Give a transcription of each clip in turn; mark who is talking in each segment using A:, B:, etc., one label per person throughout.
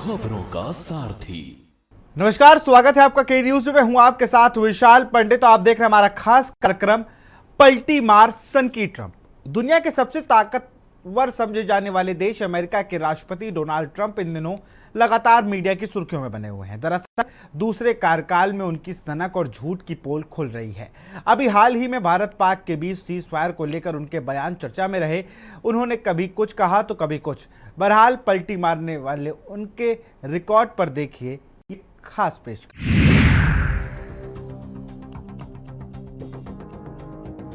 A: खबरों का सारथी।
B: नमस्कार, स्वागत है आपका के न्यूज में। हूं आपके साथ विशाल पंडित। तो आप देख रहे हैं हमारा खास कार्यक्रम पलटी मार सन की ट्रंप। दुनिया के सबसे ताकतवर समझे जाने वाले देश अमेरिका के राष्ट्रपति डोनाल्ड ट्रंप इन दिनों लगातार मीडिया की सुर्खियों में बने हुए हैं। दरअसल दूसरे कार्यकाल में उनकी सनक और झूठ की पोल खुल रही है। अभी हाल ही में भारत पाक के बीच सीज फायर को लेकर उनके बयान चर्चा में रहे। उन्होंने कभी कुछ कहा तो कभी कुछ। बहरहाल पलटी मारने वाले उनके रिकॉर्ड पर देखिए खास पेश।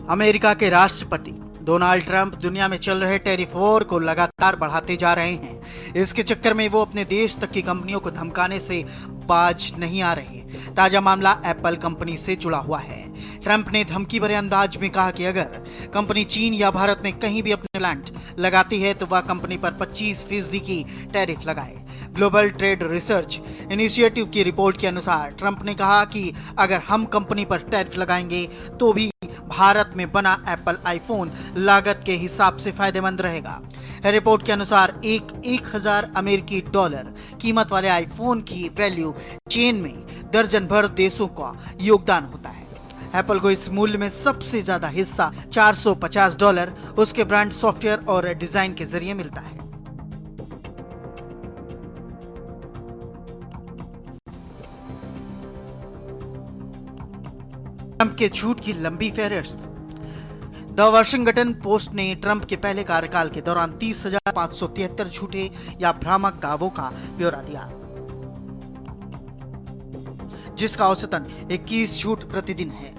C: अमेरिका के राष्ट्रपति डोनाल्ड ट्रंप दुनिया में चल रहे टैरिफ वॉर को लगातार बढ़ाते जा रहे हैं। इसके चक्कर में वो अपने देश तक की कंपनियों को धमकाने से बाज नहीं आ रहे। ताजा मामला एप्पल कंपनी से जुड़ा हुआ है। ट्रंप ने धमकी भरे अंदाज में कहा कि अगर कंपनी चीन या भारत में कहीं भी अपने प्लांट लगाती है तो वह कंपनी पर 25% की टैरिफ लगाए। ग्लोबल ट्रेड रिसर्च इनिशिएटिव की रिपोर्ट के अनुसार ट्रंप ने कहा कि अगर हम कंपनी पर टैरिफ लगाएंगे तो भी भारत में बना एप्पल आईफोन लागत के हिसाब से फायदेमंद रहेगा। रिपोर्ट के अनुसार 1000 अमेरिकी डॉलर कीमत वाले आईफोन की वैल्यू चेन में दर्जन भर देशों का योगदान होता है। एप्पल को इस मूल्य में सबसे ज्यादा हिस्सा $450 उसके ब्रांड सॉफ्टवेयर और डिजाइन के जरिए मिलता है। ट्रंप के झूठ की लंबी फहरिस्त। द वाशिंगटन पोस्ट ने ट्रंप के पहले कार्यकाल के दौरान 30,573 झूठे या भ्रामक दावों का ब्यौरा दिया, जिसका औसतन 21 झूठ प्रतिदिन है।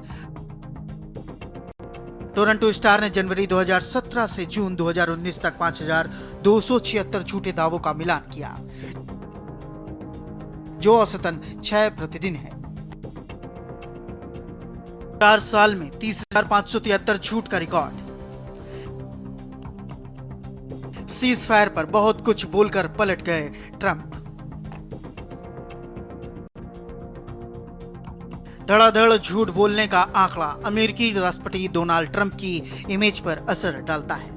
C: टोरंटो स्टार ने जनवरी 2017 से जून 2019 तक 5,276 झूठे दावों का मिलान किया, जो औसतन 6 प्रतिदिन है। 4 साल में 30,573 झूठ का रिकॉर्ड। सीज फायर पर बहुत कुछ बोलकर पलट गए ट्रंप। धड़ाधड़ झूठ बोलने का आंकड़ा अमेरिकी राष्ट्रपति डोनाल्ड ट्रंप की इमेज पर असर डालता है।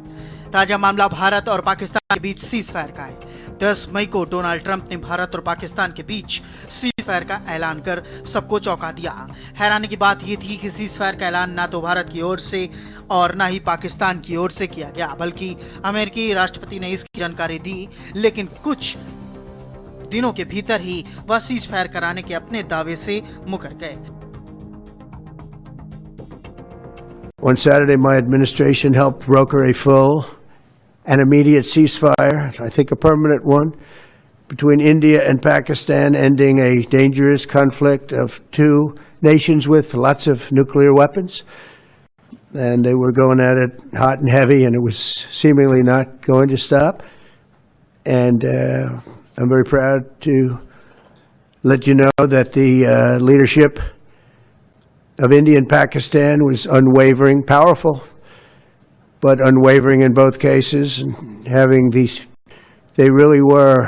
C: ताजा मामला भारत और पाकिस्तान के बीच सीज फायर का है। 10 मई को डोनाल्ड ट्रंप ने भारत और पाकिस्तान के बीच सीज फायर का ऐलान कर सबको चौंका दिया। हैरानी की बात यह थी कि सीज फायर का ऐलान ना तो भारत की ओर से और ना ही पाकिस्तान की ओर से किया गया, बल्कि अमेरिकी राष्ट्रपति ने इसकी जानकारी दी, लेकिन कुछ दिनों के भीतर ही वह सीज फायर कराने के अपने दावे से मुकर गए।
D: On Saturday, my administration helped broker a full and immediate ceasefire, I think a permanent one, between India and Pakistan, ending a dangerous conflict of two nations with lots of nuclear weapons. And they were going at it hot and heavy, and it was seemingly not going to stop. And I'm very proud to let you know that the leadership of India and Pakistan was unwavering, powerful, but unwavering in both cases, and having these, they really were,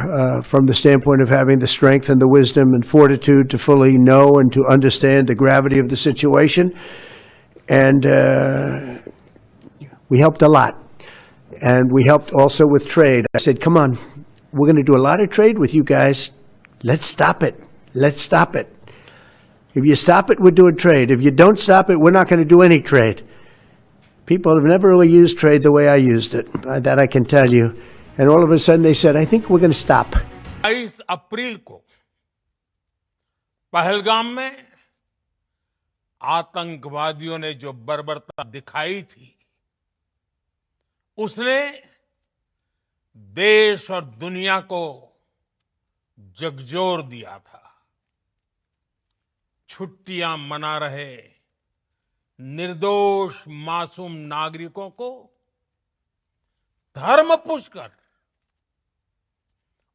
D: from the standpoint of having the strength and the wisdom and fortitude to fully know and to understand the gravity of the situation. And we helped a lot. And we helped also with trade. I said, come on, we're going to do a lot of trade with you guys. Let's stop it. Let's stop it. If you stop it, we're doing trade. If you don't stop it, we're not going to do any trade. People have never really used trade the way I used it. That I can tell you. And all of a sudden they said, I think we're going to stop.
E: 22 अप्रैल को पहलगाम में आतंकवादियों ने जो बर्बरता दिखाई थी, उसने देश और दुनिया को झकझोर दिया था। छुट्टियां मना रहे निर्दोष मासूम नागरिकों को धर्म पूछकर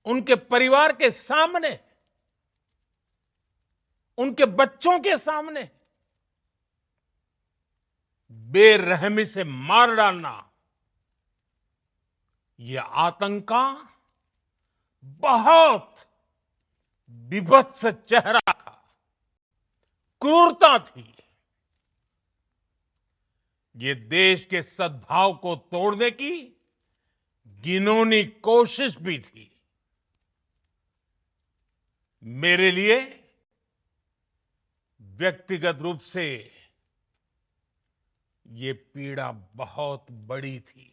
E: उनके परिवार के सामने, उनके बच्चों के सामने बेरहमी से मार डालना, यह आतंक का बहुत विभत्स चेहरा था, क्रूरता थी। ये देश के सद्भाव को तोड़ने की घिनौनी कोशिश भी थी। मेरे लिए व्यक्तिगत रूप से ये पीड़ा बहुत बड़ी थी।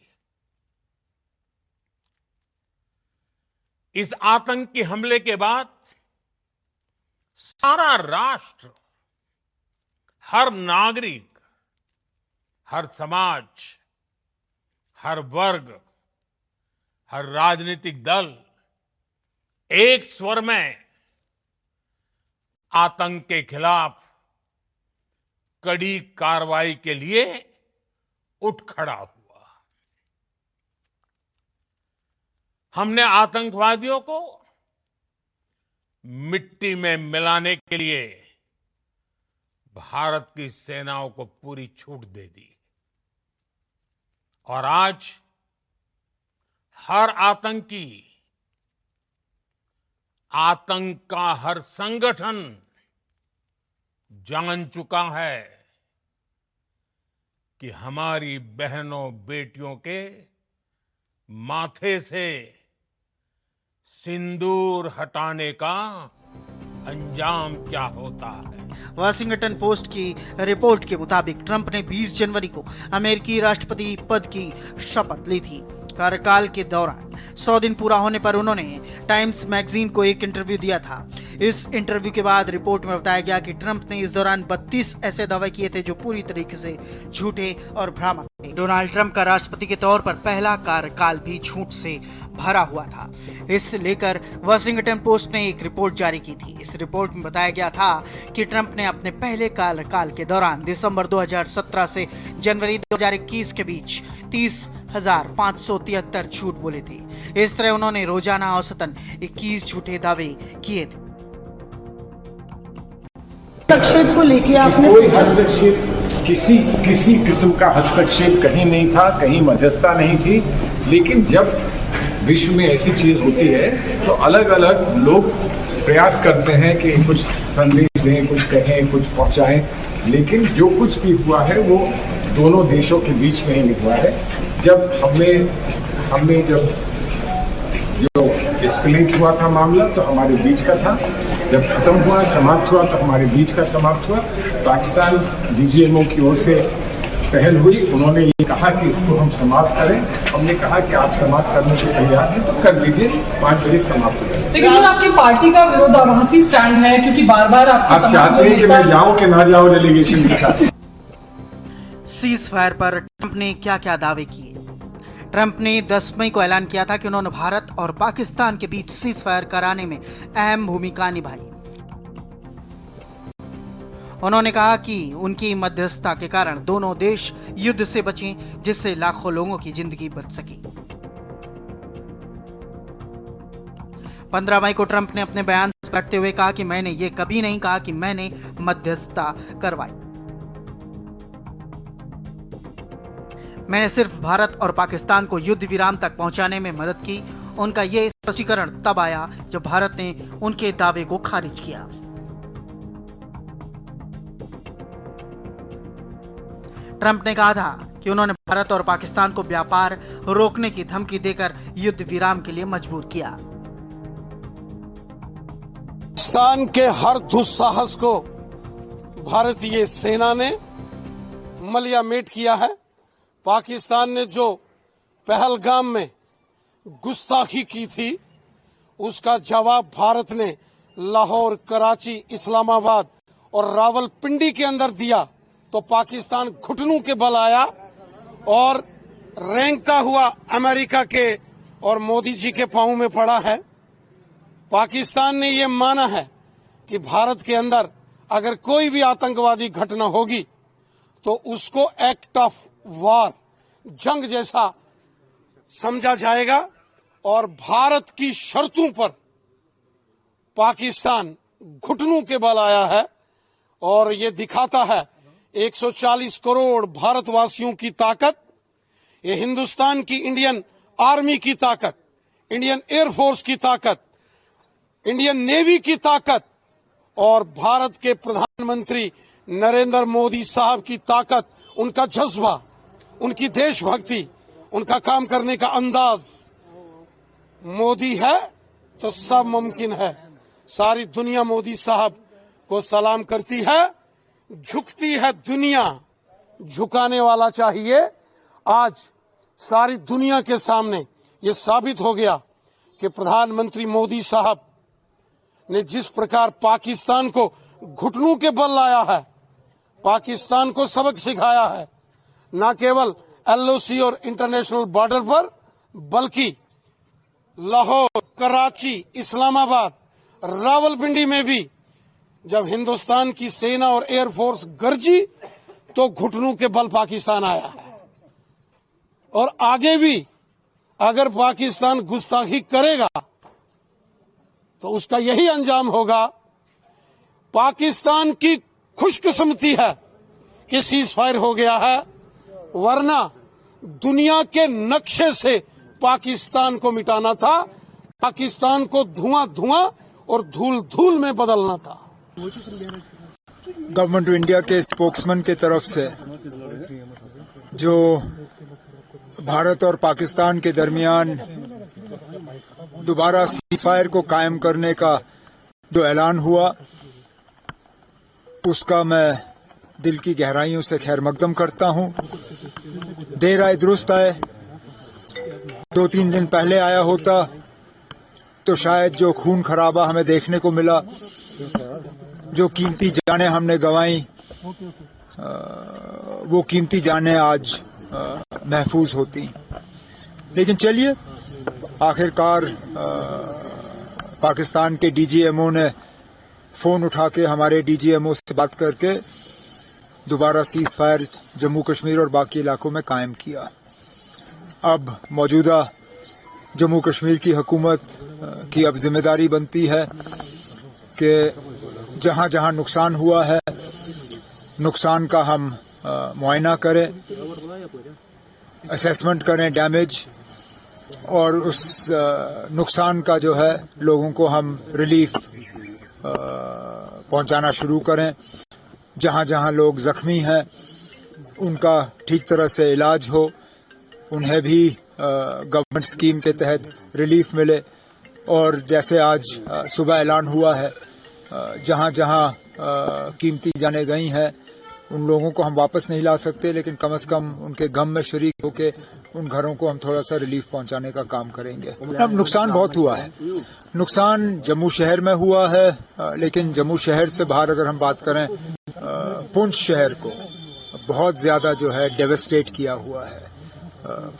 E: इस आतंकी हमले के बाद सारा राष्ट्र, हर नागरिक, हर समाज, हर वर्ग, हर राजनीतिक दल एक स्वर में आतंक के खिलाफ कड़ी कार्रवाई के लिए उठ खड़ा हुआ। हमने आतंकवादियों को मिट्टी में मिलाने के लिए भारत की सेनाओं को पूरी छूट दे दी और आज हर आतंकी, आतंक का हर संगठन जान चुका है कि हमारी बहनों बेटियों के माथे से सिंदूर हटाने का अंजाम क्या होता है।
C: वाशिंगटन पोस्ट की रिपोर्ट के मुताबिक ट्रंप ने 20 जनवरी को अमेरिकी राष्ट्रपति पद की शपथ ली थी। कार्यकाल के दौरान 100 दिन पूरा होने पर उन्होंने टाइम्स मैगजीन को एक इंटरव्यू दिया था। इस इंटरव्यू के बाद रिपोर्ट में बताया गया कि ट्रंप ने इस दौरान 32 ऐसे दावे किए थे जो पूरी तरीके से झूठे और भ्रामक थे। डोनाल्ड ट्रंप का राष्ट्रपति के तौर पर पहला कार्यकाल भी झूठ से भरा हुआ था। इसे लेकर वाशिंगटन पोस्ट ने एक रिपोर्ट जारी की थी। इस रिपोर्ट में बताया गया था कि ट्रंप ने अपने पहले कार्यकाल के दौरान दिसंबर 2017 से जनवरी 2021 के बीच 30,573 झूठ बोले थे। इस तरह उन्होंने रोजाना औसतन 21 झूठे दावे किए थे।
A: हस्तक्षेप को लेके आपने
F: कोई हस्तक्षेप, किसी किस्म का हस्तक्षेप कहीं नहीं था, कहीं मध्यस्थता नहीं थी। लेकिन जब विश्व में ऐसी चीज होती है तो अलग अलग लोग प्रयास करते हैं कि कुछ संदेश दें, कुछ कहें, कुछ पहुंचाएं। लेकिन जो कुछ भी हुआ है वो दोनों देशों के बीच में ही हुआ है। जब हमने जो एस्केलेट हुआ था मामला तो हमारे बीच का था, जब खत्म हुआ, समाप्त हुआ तो हमारे बीच का समाप्त हुआ। पाकिस्तान डीजीएमओ की ओर से पहल हुई, उन्होंने ये कहा कि इसको हम समाप्त करें। हमने कहा कि आप समाप्त करने के तैयार हैं तो कर लीजिए, 5 बजे समाप्त हो जाए।
A: लेकिन सर आपकी पार्टी का विरोधाभासी स्टैंड है, क्योंकि बार बार
F: आप चाहते हैं कि मैं जाऊं कि ना जाऊं डेलीगेशन के साथ।
C: सीज फायर पर ट्रंप ने क्या क्या दावे किए। ट्रंप ने 10 मई को ऐलान किया था कि उन्होंने भारत और पाकिस्तान के बीच सीज फायर कराने में अहम भूमिका निभाई। उन्होंने कहा कि उनकी मध्यस्थता के कारण दोनों देश युद्ध से बचे, जिससे लाखों लोगों की जिंदगी बच सकी। 15 मई को ट्रंप ने अपने बयान से रखते हुए कहा कि मैंने ये कभी नहीं कहा कि मैंने मध्यस्थता करवाई। मैंने सिर्फ भारत और पाकिस्तान को युद्ध विराम तक पहुंचाने में मदद की। उनका यह स्पष्टीकरण तब आया जब भारत ने उनके दावे को खारिज किया। ट्रंप ने कहा था कि उन्होंने भारत और पाकिस्तान को व्यापार रोकने की धमकी देकर युद्ध विराम के लिए मजबूर किया।
G: पाकिस्तान के हर दुस्साहस को भारतीय सेना ने मलियामेट किया है। पाकिस्तान ने जो पहलगाम में गुस्ताखी की थी, उसका जवाब भारत ने लाहौर, कराची, इस्लामाबाद और रावलपिंडी के अंदर दिया तो पाकिस्तान घुटनों के बल आया और रेंगता हुआ अमेरिका के और मोदी जी के पांव में पड़ा है। पाकिस्तान ने यह माना है कि भारत के अंदर अगर कोई भी आतंकवादी घटना होगी तो उसको एक्ट ऑफ वार, जंग जैसा समझा जाएगा और भारत की शर्तों पर पाकिस्तान घुटनों के बल आया है। और ये दिखाता है 140 करोड़ भारतवासियों की ताकत, ये हिंदुस्तान की इंडियन आर्मी की ताकत, इंडियन एयरफोर्स की ताकत, इंडियन नेवी की ताकत और भारत के प्रधानमंत्री नरेंद्र मोदी साहब की ताकत, उनका जज्बा, उनकी देशभक्ति, उनका काम करने का अंदाज। मोदी है तो सब मुमकिन है, सारी दुनिया मोदी साहब को सलाम करती है, झुकती है दुनिया, झुकाने वाला चाहिए। आज सारी दुनिया के सामने ये साबित हो गया कि प्रधानमंत्री मोदी साहब ने जिस प्रकार पाकिस्तान को घुटनों के बल लाया है, पाकिस्तान को सबक सिखाया है, न केवल एलओसी और इंटरनेशनल बॉर्डर पर, बल्कि लाहौर, कराची, इस्लामाबाद, रावलपिंडी में भी जब हिंदुस्तान की सेना और एयरफोर्स गरजी तो घुटनों के बल पाकिस्तान आया है। और आगे भी अगर पाकिस्तान गुस्ताखी करेगा तो उसका यही अंजाम होगा। पाकिस्तान की खुशकिस्मती है कि सीज फायर हो गया है, वरना दुनिया के नक्शे से पाकिस्तान को मिटाना था, पाकिस्तान को धुआं धुआं और धूल धूल में बदलना था।
H: गवर्नमेंट ऑफ इंडिया के स्पोक्समैन की तरफ से जो भारत और पाकिस्तान के दरमियान दोबारा सीज फायर को कायम करने का जो ऐलान हुआ, उसका मैं दिल की गहराइयों से खैर मकदम करता हूं। देर आए दुरुस्त आए, 2-3 दिन पहले आया होता तो शायद जो खून खराबा हमें देखने को मिला, जो कीमती जानें हमने गंवाई, वो कीमती जानें आज महफूज होती। लेकिन चलिए, आखिरकार पाकिस्तान के डीजीएमओ ने फोन उठा के हमारे डीजीएमओ से बात करके दोबारा सीज फायर जम्मू कश्मीर और बाकी इलाकों में कायम किया। अब मौजूदा जम्मू कश्मीर की हुकूमत की अब जिम्मेदारी बनती है कि जहां जहां नुकसान हुआ है, नुकसान का हम मुआयना करें, असेसमेंट करें डैमेज, और उस नुकसान का जो है लोगों को हम रिलीफ पहुंचाना शुरू करें। जहां जहां लोग जख्मी हैं उनका ठीक तरह से इलाज हो, उन्हें भी गवर्नमेंट स्कीम के तहत रिलीफ मिले। और जैसे आज सुबह ऐलान हुआ है, जहां जहां कीमती जानें गई हैं उन लोगों को हम वापस नहीं ला सकते, लेकिन कम से कम उनके गम में शरीक होकर उन घरों को हम थोड़ा सा रिलीफ पहुंचाने का काम करेंगे। अब नुकसान बहुत हुआ है, नुकसान जम्मू शहर में हुआ है, लेकिन जम्मू शहर से बाहर अगर हम बात करें, पुंछ शहर को बहुत ज्यादा जो है डेवस्टेट किया हुआ है।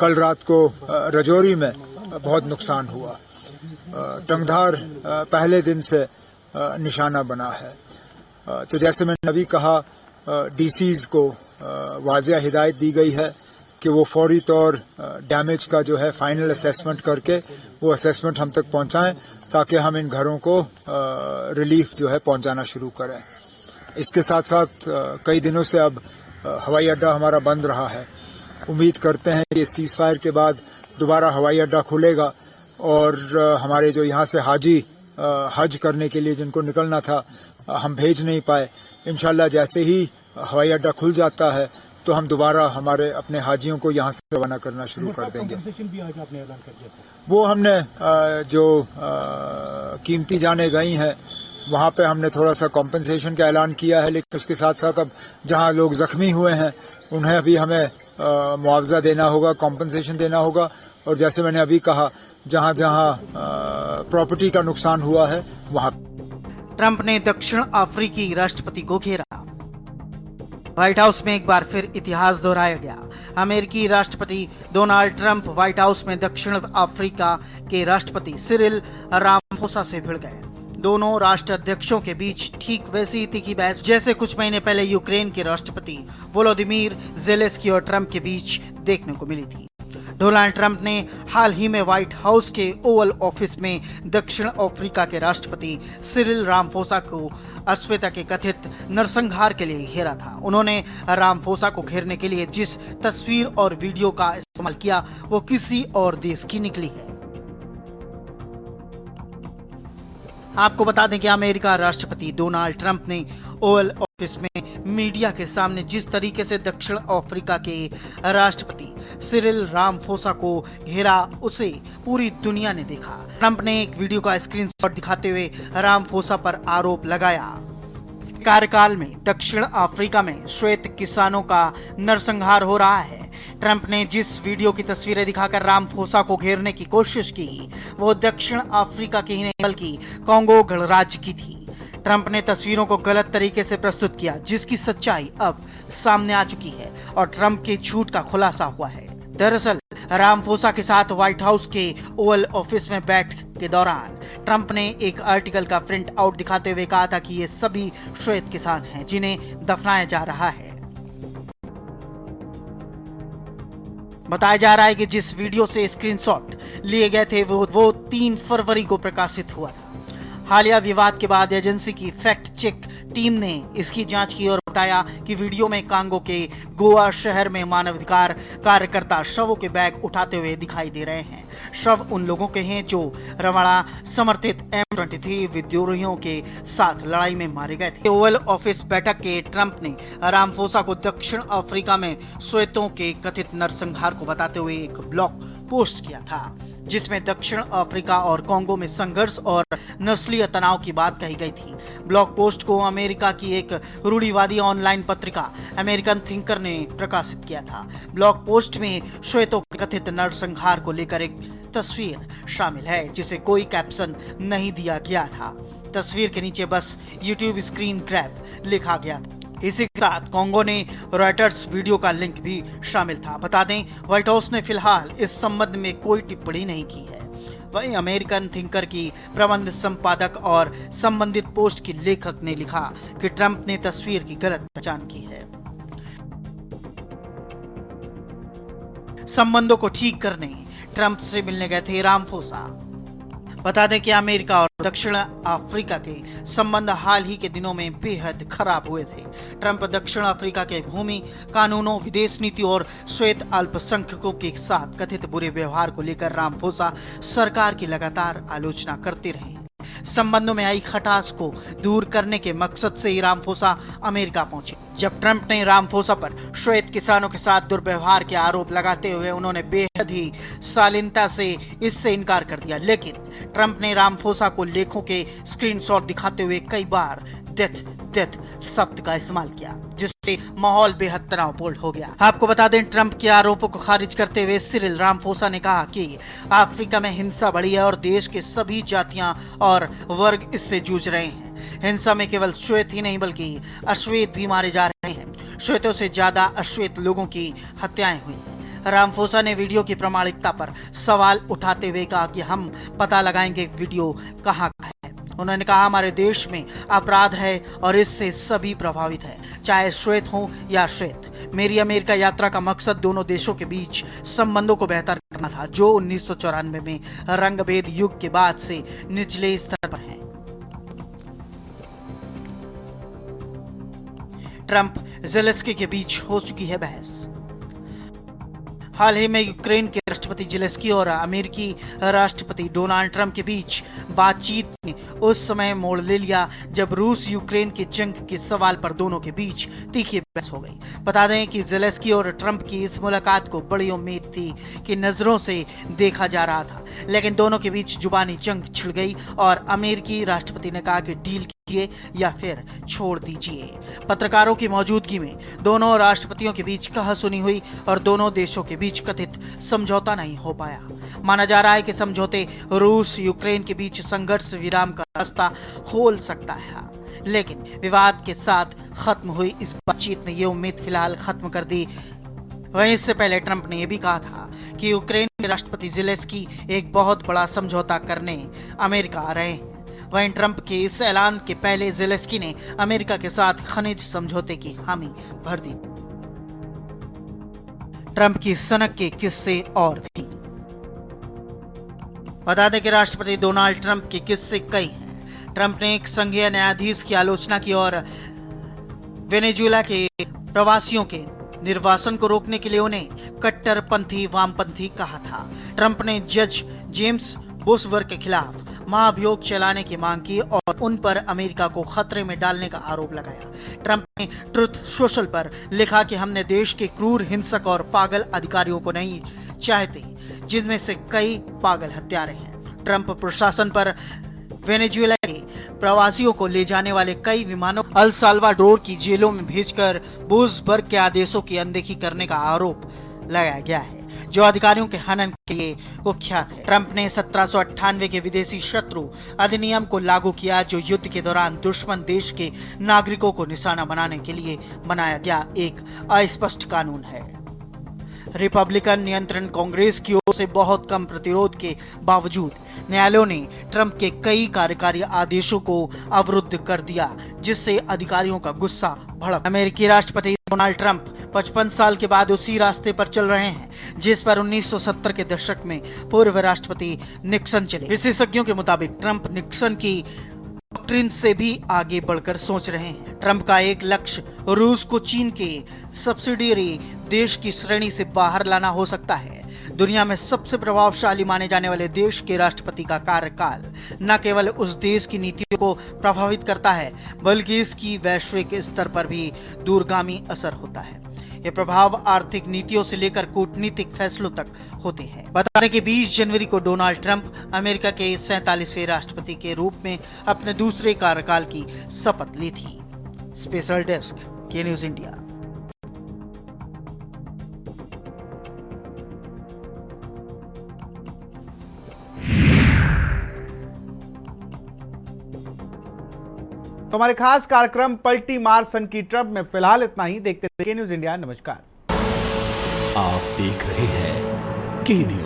H: कल रात को रजौरी में बहुत नुकसान हुआ, टंगधार पहले दिन से निशाना बना है। तो जैसे मैंने अभी कहा, डीसीज को वाज़िया हिदायत दी गई है कि वो फौरी तौर डैमेज का जो है फाइनल असेसमेंट करके वो असेसमेंट हम तक पहुंचाएं, ताकि हम इन घरों को रिलीफ जो है पहुंचाना शुरू करें। इसके साथ साथ कई दिनों से अब हवाई अड्डा हमारा बंद रहा है। उम्मीद करते हैं कि सीज फायर के बाद दोबारा हवाई अड्डा खुलेगा और हमारे जो यहाँ से हाजी हज करने के लिए जिनको निकलना था हम भेज नहीं पाए, इंशाल्लाह जैसे ही हवाई अड्डा खुल जाता है तो हम दोबारा हमारे अपने हाजियों को यहाँ से रवाना करना शुरू कर देंगे। वो हमने जो कीमती जानें गई हैं वहाँ पे हमने थोड़ा सा कॉम्पेंसेशन का ऐलान किया है, लेकिन उसके साथ साथ अब जहाँ लोग जख्मी हुए हैं उन्हें भी हमें मुआवजा देना होगा, कॉम्पेंसेशन देना होगा। और जैसे मैंने अभी कहा, जहाँ जहाँ प्रॉपर्टी का नुकसान हुआ है वहाँ।
C: ट्रंप ने दक्षिण अफ्रीकी राष्ट्रपति को घेरा। व्हाइट हाउस में एक बार फिर इतिहास दोहराया गया। अमेरिकी राष्ट्रपति डोनाल्ड ट्रंप व्हाइट हाउस में दक्षिण अफ्रीका के राष्ट्रपति सिरिल रामाफोसा से भिड़ गए। दोनों राष्ट्राध्यक्षों के बीच ठीक वैसी तीखी बहस जैसे कुछ महीने पहले यूक्रेन के राष्ट्रपति वोलोदिमीर ज़ेलेंस्की और ट्रंप के बीच देखने को मिली थी। डोनाल्ड ट्रंप ने हाल ही में व्हाइट हाउस के ओवल ऑफिस में दक्षिण अफ्रीका के राष्ट्रपति सिरिल रामाफोसा को अश्वेता के कथित नरसंहार के लिए घेरा था। उन्होंने रामाफोसा को घेरने के लिए जिस तस्वीर और वीडियो का इस्तेमाल किया वो किसी और देश की निकली है। आपको बता दें कि अमेरिका राष्ट्रपति डोनाल्ड ट्रंप ने ओवल ऑफिस में मीडिया के सामने जिस तरीके से दक्षिण अफ्रीका के राष्ट्रपति सिरिल रामफोसा को घेरा उसे पूरी दुनिया ने देखा। ट्रंप ने एक वीडियो का स्क्रीनशॉट दिखाते हुए रामफोसा पर आरोप लगाया। कार्यकाल में दक्षिण अफ्रीका में श्वेत किसानों का नरसंहार हो रहा है। ट्रंप ने जिस वीडियो की तस्वीरें दिखाकर रामफोसा को घेरने की कोशिश की वो दक्षिण अफ्रीका की ही नहीं बल्कि कांगो गणराज्य की थी। ट्रंप ने तस्वीरों को गलत तरीके से प्रस्तुत किया, जिसकी सच्चाई अब सामने आ चुकी है और ट्रंप के झूठ का खुलासा हुआ है। दरअसल रामफोसा के साथ व्हाइट हाउस के ओवल ऑफिस में बैठक के दौरान ट्रंप ने एक आर्टिकल का प्रिंट आउट दिखाते हुए कहा था कि ये सभी श्वेत किसान हैं जिन्हें दफनाया जा रहा है। बताया जा रहा है कि जिस वीडियो से स्क्रीनशॉट लिए गए थे वो 3 फरवरी को प्रकाशित हुआ था। हालिया विवाद के बाद एजेंसी की फैक्ट चेक टीम ने इसकी जांच की और बताया कि वीडियो में कांगो के गोवा शहर में मानवाधिकार कार्यकर्ता शवों के बैग उठाते हुए दिखाई दे रहे हैं। शव उन लोगों के हैं जो रवाड़ा समर्थित M23 विद्रोहियों के साथ लड़ाई में मारे गए थे। ओवल ऑफिस बैठक के ट्रंप ने रामफोसा को दक्षिण अफ्रीका में श्वेतों के कथित नरसंहार को बताते हुए एक ब्लॉग पोस्ट किया था, जिसमें दक्षिण अफ्रीका और कांगो में संघर्ष और नस्लीय तनाव की बात कही गई थी। ब्लॉग पोस्ट को अमेरिका की एक रूढ़िवादी ऑनलाइन पत्रिका अमेरिकन थिंकर ने प्रकाशित किया था। ब्लॉग पोस्ट में श्वेतों के कथित नरसंहार को लेकर एक तस्वीर शामिल है, जिसे कोई कैप्शन नहीं दिया गया था। तस्वीर के नीचे बस YouTube स्क्रीन ग्रैब लिखा गया था। इसी के साथ कांगो ने रॉयटर्स वीडियो का लिंक भी शामिल था। बता दें, व्हाइट हाउस ने फिलहाल इस संबंध में कोई टिप्पणी नहीं की है। वहीं अमेरिकन थिंकर की प्रबंध संपादक और संबंधित पोस्ट की लेखक ने लिखा कि ट्रंप ने तस्वीर की गलत पहचान की है। संबंधों को ठीक करने ट्रंप से मिलने गए थे रामफोसा। बता दें कि अमेरिका और दक्षिण अफ्रीका के संबंध हाल ही के दिनों में बेहद खराब हुए थे। ट्रंप दक्षिण अफ्रीका के भूमि कानूनों, विदेश नीति और श्वेत अल्पसंख्यकों के साथ कथित बुरे व्यवहार को लेकर रामफोसा सरकार की लगातार आलोचना करते रहे। संबंधों में आई खटास को दूर करने के मकसद से ही रामफोसा अमेरिका पहुंचे। जब ट्रंप ने रामफोसा पर श्वेत किसानों के साथ दुर्व्यवहार के आरोप लगाते हुए उन्होंने बेहद ही शालीनता से इससे इनकार कर दिया, लेकिन ट्रंप ने रामफोसा को लेखों के स्क्रीनशॉट दिखाते हुए कई बार डेथ शब्द का इस्तेमाल किया, जिससे माहौल बेहद तनावपूर्ण हो गया। आपको बता दें, ट्रंप के आरोपों को खारिज करते हुए सिरिल रामफोसा ने कहा कि अफ्रीका में हिंसा बढ़ी है और देश के सभी जातियां और वर्ग इससे जूझ रहे हैं। हिंसा में केवल श्वेत ही नहीं बल्कि अश्वेत भी मारे जा रहे हैं। श्वेतों से ज्यादा अश्वेत लोगों की हत्याएं हुई हैं। रामफोसा ने वीडियो की प्रामाणिकता पर सवाल उठाते हुए कहा कि हम पता लगाएंगे वीडियो कहां का है। उन्होंने कहा, हमारे देश में अपराध है और इससे सभी प्रभावित है, चाहे श्वेत हो या श्वेत। मेरी अमेरिका यात्रा का मकसद दोनों देशों के बीच संबंधों को बेहतर करना था, जो 1994 में रंगभेद युग के बाद से निचले स्तर पर है। ट्रंप ज़ेलेंस्की के बीच हो चुकी है बहस। हाल ही में यूक्रेन के राष्ट्रपति ज़ेलेंस्की और अमेरिकी राष्ट्रपति डोनाल्ड ट्रंप के बीच बातचीत ने उस समय मोड़ ले लिया जब रूस यूक्रेन की जंग के सवाल पर दोनों के बीच तीखी बहस हो गई। बता दें कि ज़ेलेंस्की और ट्रंप की इस मुलाकात को बड़ी उम्मीद थी कि नजरों से देखा जा रहा था, लेकिन दोनों के बीच जुबानी जंग छिड़ गई और अमेरिकी राष्ट्रपति ने कहा कि डील कीजिए या फिर छोड़ दीजिए। पत्रकारों की मौजूदगी में दोनों राष्ट्रपतियों के बीच कहासुनी हुई और दोनों देशों के बीच कथित समझौता नहीं हो पाया। माना जा रहा है कि समझौते रूस यूक्रेन के बीच संघर्ष विराम का रास्ता खोल सकता है, लेकिन विवाद के साथ खत्म हुई इस बातचीत ने ये उम्मीद फिलहाल खत्म कर दी। वहीं इससे पहले ट्रंप ने यह भी कहा था कि यूक्रेन के राष्ट्रपति ज़ेलेंस्की एक बहुत बड़ा समझौता करने अमेरिका आ रहे हैं। वहीं ट्रंप के इस ऐलान के पहले ज़ेलेंस्की ने अमेरिका के साथ खनिज समझौते की हामी भर दी। ट्रंप की सनक के किस्से और भी। बता दें कि राष्ट्रपति डोनाल्ड ट्रंप के किस्से कई हैं। ट्रंप ने एक संघीय न्यायाधीश की आलोचना की और वेनेजुएला के प्रवासियों के निर्वासन को रोकने के लिए उन्हें कट्टरपंथी वामपंथी कहा था। ट्रंप ने जज जेम्स बोसवर्थ के खिलाफ महाभियोग चलाने की मांग की और उन पर अमेरिका को खतरे में डालने का आरोप लगाया। ट्रंप ने ट्रुथ सोशल पर लिखा कि हमने देश के क्रूर, हिंसक और पागल अधिकारियों को नहीं चाहते, जिनमें से कई पागल हत्यारे हैं। ट्रंप प्रशासन पर वेनेजुएला के प्रवासियों को ले जाने वाले कई विमानों अल साल्वाडोर की जेलों में भेजकर बुशबर्ग के आदेशों की अनदेखी करने का आरोप लगाया गया है, जो अधिकारियों के हनन के लिए कुख्यात है। ट्रंप ने 1798 के विदेशी शत्रु अधिनियम को लागू किया, जो युद्ध के दौरान दुश्मन देश के नागरिकों को निशाना बनाने के लिए बनाया गया एक अस्पष्ट कानून है। रिपब्लिकन नियंत्रण कांग्रेस की ओर से बहुत कम प्रतिरोध के बावजूद न्यायालयों ने ट्रंप के कई कार्यकारी आदेशों को अवरुद्ध कर दिया, जिससे अधिकारियों का गुस्सा भड़क। अमेरिकी राष्ट्रपति डोनाल्ड ट्रंप 55 साल के बाद उसी रास्ते पर चल रहे हैं जिस पर 1970 के दशक में पूर्व राष्ट्रपति निक्सन चले। विशेषज्ञों के मुताबिक ट्रंप निक्सन की डॉक्ट्रिन से भी आगे बढ़कर सोच रहे हैं। ट्रंप का एक लक्ष्य रूस को चीन के सब्सिडियरी देश की श्रेणी से बाहर लाना हो सकता है। दुनिया में सबसे प्रभावशाली माने जाने वाले देश के राष्ट्रपति का कार्यकाल न केवल उस देश की नीतियों को प्रभावित करता है, बल्कि इसकी वैश्विक स्तर पर भी दूरगामी असर होता है। ये प्रभाव आर्थिक नीतियों से लेकर कूटनीतिक फैसलों तक होते हैं। बता दें कि 20 जनवरी को डोनाल्ड ट्रंप अमेरिका के 47वें राष्ट्रपति के रूप में अपने दूसरे कार्यकाल की शपथ ली थी। स्पेशल डेस्क, के न्यूज इंडिया।
B: तो हमारे खास कार्यक्रम पलटी मार सनकी ट्रंप में फिलहाल इतना ही। देखते रहिए के न्यूज इंडिया। नमस्कार।
I: आप देख रहे हैं के न्यूज।